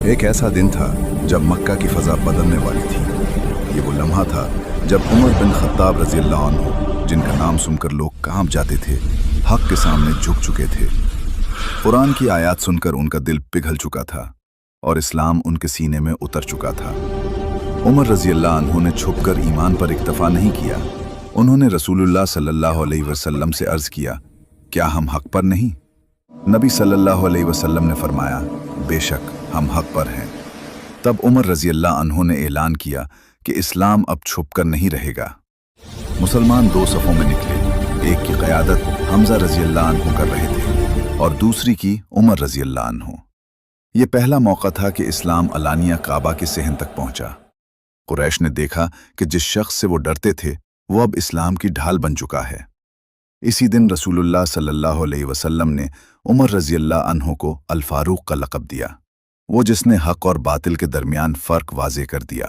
ایک ایسا دن تھا جب مکہ کی فضا بدلنے والی تھی۔ یہ وہ لمحہ تھا جب عمر بن خطاب رضی اللہ عنہ، جن کا نام سن کر لوگ کانپ جاتے تھے، حق کے سامنے جھک چکے تھے۔ قرآن کی آیات سن کر ان کا دل پگھل چکا تھا اور اسلام ان کے سینے میں اتر چکا تھا۔ عمر رضی اللہ عنہ نے چھپ کر ایمان پر اکتفا نہیں کیا۔ انہوں نے رسول اللہ صلی اللہ علیہ وسلم سے عرض کیا، کیا ہم حق پر نہیں؟ نبی صلی اللہ علیہ وسلم نے فرمایا، بے شک ہم حق پر ہیں۔ تب عمر رضی اللہ عنہ نے اعلان کیا کہ اسلام اب چھپ کر نہیں رہے گا۔ مسلمان دو صفوں میں نکلے، ایک کی قیادت حمزہ رضی اللہ عنہ کر رہے تھے اور دوسری کی عمر رضی اللہ عنہ۔ یہ پہلا موقع تھا کہ اسلام علانیہ کعبہ کے صحن تک پہنچا۔ قریش نے دیکھا کہ جس شخص سے وہ ڈرتے تھے وہ اب اسلام کی ڈھال بن چکا ہے۔ اسی دن رسول اللہ صلی اللہ علیہ وسلم نے عمر رضی اللہ عنہ کو الفاروق کا لقب دیا، وہ جس نے حق اور باطل کے درمیان فرق واضح کر دیا۔